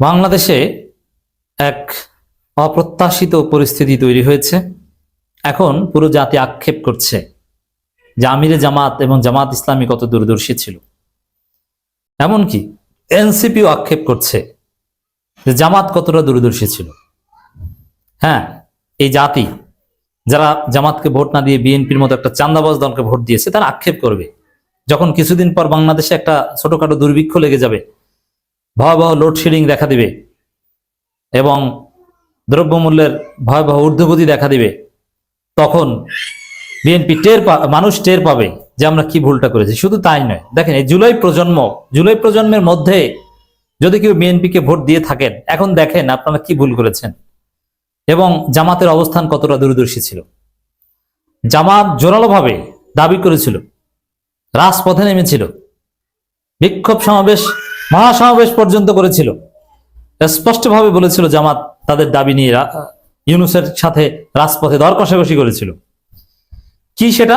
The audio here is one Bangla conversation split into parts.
বাংলাদেশে এক অপ্রত্যাশিত পরিস্থিতি তৈরি হয়েছে। এখন পুরো জাতি আক্ষেপ করছে যে আমিরে জামাত এবং জামাত ইসলামী কত দূরদর্শী ছিল। এমনকি এনসিপিও আক্ষেপ করছে যে জামাত কতটা দূরদর্শী ছিল। হ্যাঁ, এই জাতি যারা জামাতকে ভোট না দিয়ে বিএনপির মতো একটা চান্দাবাজ দলকে ভোট দিয়েছে তারা আক্ষেপ করবে যখন কিছুদিন পর বাংলাদেশে একটা ছোটখাটো দুর্ভিক্ষ লেগে যাবে, ভয়াবহ লোডশেডিং দেখা দিবে এবং দ্রব্যমূল্যের ভয়াবহ ঊর্ধ্বগতি দেখা দিবে। তখন বিএনপি মানুষ টের পাবে যে আমরা কি ভুলটা করেছি। শুধু তাই নয়, দেখেন এই জুলাই প্রজন্মের মধ্যে যদি কেউ বিএনপিকে ভোট দিয়ে থাকেন, এখন দেখেন আপনারা কি ভুল করেছেন এবং জামাতের অবস্থান কতটা দূরদর্শী ছিল। জামাত জোরালোভাবে দাবি করেছিল, রাজপথে নেমেছিল, বিক্ষোভ সমাবেশ, মহাসমাবেশ পর্যন্ত করেছিল, স্পষ্টভাবে বলেছিল জামাত তাদের দাবি নিয়ে ইউনূসের সাথে রাজপথে দর কষাকষি করেছিল। কি সেটা?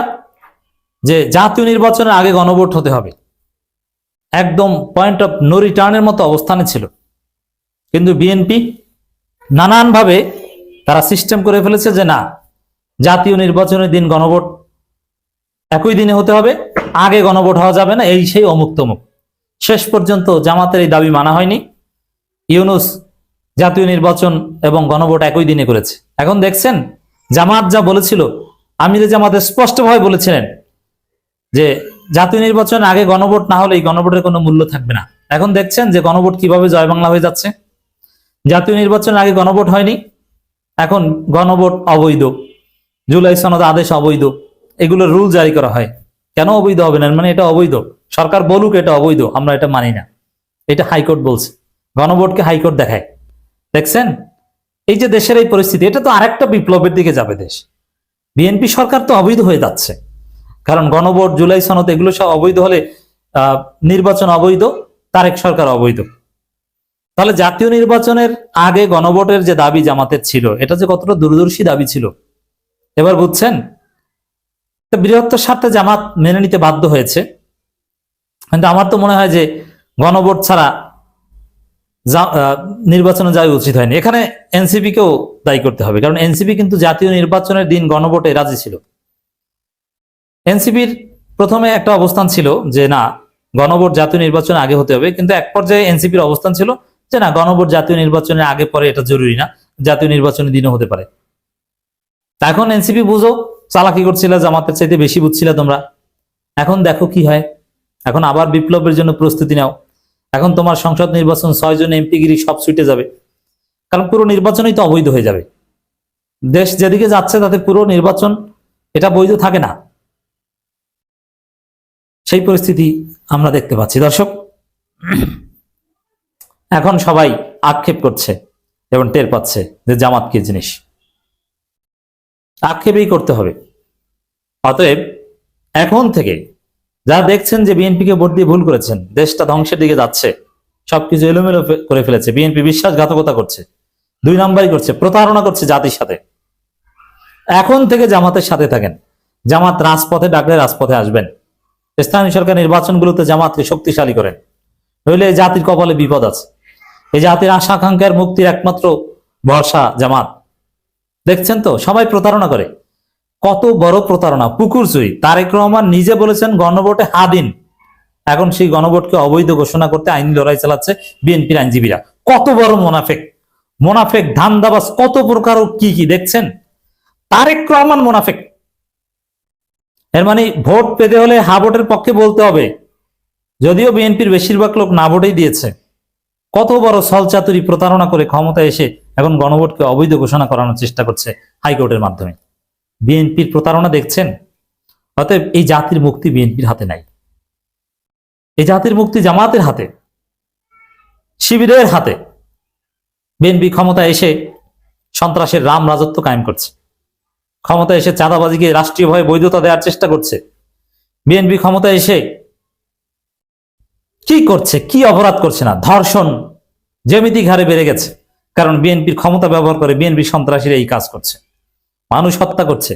যে জাতীয় নির্বাচনের আগে গণভোট হতে হবে, একদম পয়েন্ট অফ নো রিটার্নের মতো অবস্থানে ছিল। কিন্তু বিএনপি নানানভাবে তারা সিস্টেম করে ফেলেছে যে না, জাতীয় নির্বাচনের দিন গণভোট একই দিনে হতে হবে, আগে গণভোট হওয়া যাবে না, এই সেই অমুক তমুক। শেষ পর্যন্ত জামাতের এই দাবি মানা হয়নি। ইউনূস জাতীয় নির্বাচন এবং গণভোট একই দিনে করেছে। এখন দেখছেন জামাত যা বলেছিল, আমিরে জামাতে স্পষ্টভাবে বলেছিলেন যে জাতীয় নির্বাচন আগে গণভোট না হলে এই গণভোটের কোনো মূল্য থাকবে না। এখন দেখছেন যে গণভোট কিভাবে জয় বাংলা হয়ে যাচ্ছে। জাতীয় নির্বাচনের আগে গণভোট হয়নি, এখন গণভোট অবৈধ, জুলাই সনদ আদেশ অবৈধ, এগুলোর রুল জারি করা হয়। কেন অবৈধ হবে না? মানে এটা অবৈধ, সরকার বলুক এটা অবৈধ, আমরা এটা মানি না, এটা হাইকোর্ট বলছে। গণভোটকে হাইকোর্ট দেখায়। দেখছেন এই যে দেশের এই পরিস্থিতি, এটা তো আরেকটা বিপ্লবের দিকে যাবে দেশ। বিএনপি সরকার তো অবৈধ হয়ে যাচ্ছে, কারণ গণভোট, জুলাই সনদ এগুলো সব অবৈধ হলে নির্বাচন অবৈধ, তারেক সরকার অবৈধ। তাহলে জাতীয় নির্বাচনের আগে গণভোটের যে দাবি জামাতের ছিল, এটা যে কতটা দূরদর্শী দাবি ছিল এবার বুঝছেন। বৃহত্তর স্বার্থে জামাত মেনে নিতে বাধ্য হয়েছে। কিন্তু আমার তো মনে হয় যে গণভোট ছাড়া নির্বাচনে যাওয়া উচিত হয়নি। এখানে এনসিপি কেও দায়ী করতে হবে, কারণ এনসিপি কিন্তু জাতীয় নির্বাচনের দিন গণভোটে রাজি ছিল। এনসিপির প্রথমে একটা অবস্থান ছিল যে না, গণভোট জাতীয় নির্বাচন আগে হতে হবে, কিন্তু এক পর্যায়ে এনসিপির অবস্থান ছিল যে না, গণভোট জাতীয় নির্বাচনের আগে পরে এটা জরুরি না, জাতীয় নির্বাচনের দিনও হতে পারে। এখন এনসিপি বুঝো চালাকি করছিল, জামাতের চাইতে বেশি বুঝছিল তোমরা। এখন দেখো কি হয়, এখন আবার বিপ্লবের জন্য প্রস্তুতি নাও। এখন তোমার সংসদ নির্বাচন, 6 জন এমপিগিরি সব ছুটে যাবে, কারণ পুরো নির্বাচনই তো অবৈধ হয়ে যাবে। দেশ যেদিকে যাচ্ছে তাতে পুরো নির্বাচন এটা বৈধ থাকে না, সেই পরিস্থিতি আমরা দেখতে পাচ্ছি। দর্শক, এখন সবাই আক্ষেপ করছে এবং টের পাচ্ছে যে জামাত কি জিনিস। আক্ষেপই করতে হবে। অতএব এখন থেকে যারা দেখছেন যে বিএনপিকে ভোট দিয়ে ভুল করেছেন, দেশটা ধ্বংসের দিকে যাচ্ছে, সবকিছু এলোমেলো করে ফেলেছে, বিএনপি বিশ্বাসঘাতকতা করছে, 2 নাম্বারই করছে, প্রতারণা করছে জাতির সাথে, এখন থেকে জামাতের সাথে থাকেন। জামাত রাজপথে ডাকলে রাজপথে আসবেন। স্থানীয় সরকার নির্বাচনগুলোতে জামাতকে শক্তিশালী করেন, নইলে এই জাতির কপালে বিপদ আছে। এই জাতির আশা আকাঙ্ক্ষার মুক্তির একমাত্র ভরসা জামাত। দেখছেন তো সবাই প্রতারণা করে, কত বড় প্রতারণা, পুকুর চুরি। তারেক রহমান নিজে বলেছেন গণভোটে হা দিন, এখন সেই গণভোটকে অবৈধ ঘোষণা করতে আইনি লড়াই চালাচ্ছে বিএনপির আইনজীবীরা। কত বড় মোনাফেক ধান্দাবাজ, কত প্রকার কি কি দেখছেন। তারেক রহমান মোনাফেক। এর মানে ভোট পেতে হলে হা ভোটের পক্ষে বলতে হবে, যদিও বিএনপির বেশিরভাগ লোক না ভোটেই দিয়েছে। কত বড় ছলচাতুরি, প্রতারণা করে ক্ষমতায় এসে এখন গণভোটকে অবৈধ ঘোষণা করানোর চেষ্টা করছে হাইকোর্টের মাধ্যমে। বিএনপির প্রতারণা দেখছেন। অতএব এই জাতির মুক্তি বিএনপির হাতে নাই, এই জাতির মুক্তি জামাতের হাতে, শিবিরের হাতে। বিএনপি ক্ষমতায় এসে সন্ত্রাসের রাম রাজত্ব কায়েম করছে, ক্ষমতায় এসে চাঁদাবাজিকে রাষ্ট্রীয়ভাবে বৈধতা দেওয়ার চেষ্টা করছে। বিএনপি ক্ষমতায় এসে কি করছে, কি অপরাধ করছে না? ধর্ষণ জ্যামিতিক হারে বেড়ে গেছে, কারণ বিএনপির ক্ষমতা ব্যবহার করে বিএনপি সন্ত্রাসীরা এই কাজ করছে, মানুষ হত্যা করছে।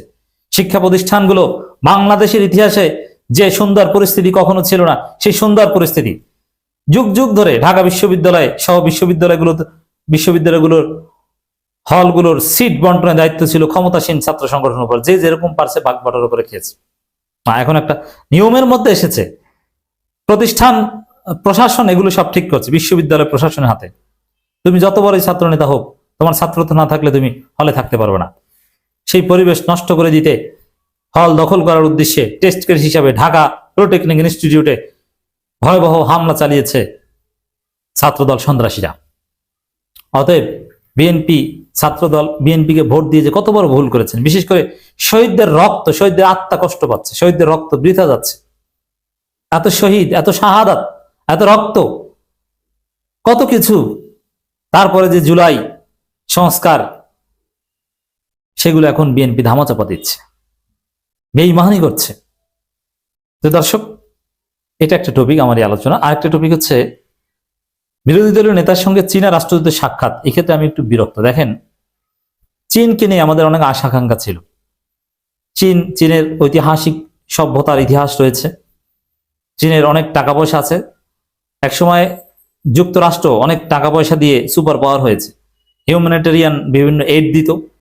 শিক্ষা প্রতিষ্ঠানগুলো, বাংলাদেশের ইতিহাসে যে সুন্দর পরিস্থিতি কখনো ছিল না, সেই সুন্দর পরিস্থিতি যুগ যুগ ধরে ঢাকা বিশ্ববিদ্যালয় সহ বিশ্ববিদ্যালয়গুলোর হলগুলোর সিট বন্টনের দায়িত্ব ছিল ক্ষমতাসীন ছাত্র সংগঠনের উপর, যে যেরকম পারছে ভাগ বাটার উপরে খেয়েছে। এখন একটা নিয়মের মধ্যে এসেছে, প্রতিষ্ঠান প্রশাসন এগুলো সব ঠিক করছে, বিশ্ববিদ্যালয় প্রশাসনের হাতে। তুমি যত বড়ই ছাত্র নেতা হোক, তোমার ছাত্রত্ব না থাকলে তুমি হলে থাকতে পারবে না। সেই পরিবেশ নষ্ট করে দিতে হল দখল করার উদ্দেশ্যে টেস্ট কেস হিসাবে ঢাকা পলিটেকনিক ইনস্টিটিউটে ভয়াবহ হামলা চালিয়েছে ছাত্রদল সন্ত্রাসীরা। অতএব ছাত্রদল বিএনপিকে ভোট দিয়ে যে কত বড় ভুল করেছেন। বিশেষ করে শহীদদের রক্ত, শহীদদের আত্মা কষ্ট পাচ্ছে, শহীদদের রক্ত বৃথা যাচ্ছে। এত শহীদ, এত শাহাদাত, এত রক্ত, কত কিছু, তারপরে যে জুলাই সংস্কার, সেগুলো এখন বিএনপি ধামাচাপা দিচ্ছে, বেঈমানি করছে। তো দর্শক, এটা একটা টপিক আমার এই আলোচনা। আরেকটা টপিক হচ্ছে বিরোধী দলীয় নেতার সঙ্গে চীনা রাষ্ট্রদূতের সাক্ষাৎ। এক্ষেত্রে আমি একটু বিরক্ত। দেখেন, চীনকে নিয়ে আমাদের অনেক আশা আকাঙ্ক্ষা ছিল। চীনের ঐতিহাসিক সভ্যতার ইতিহাস রয়েছে, চীনের অনেক টাকা পয়সা আছে। একসময় যুক্তরাষ্ট্র অনেক টাকা পয়সা দিয়ে সুপার পাওয়ার হয়েছে, হিউম্যানিটেরিয়ান বিভিন্ন এইড দিত,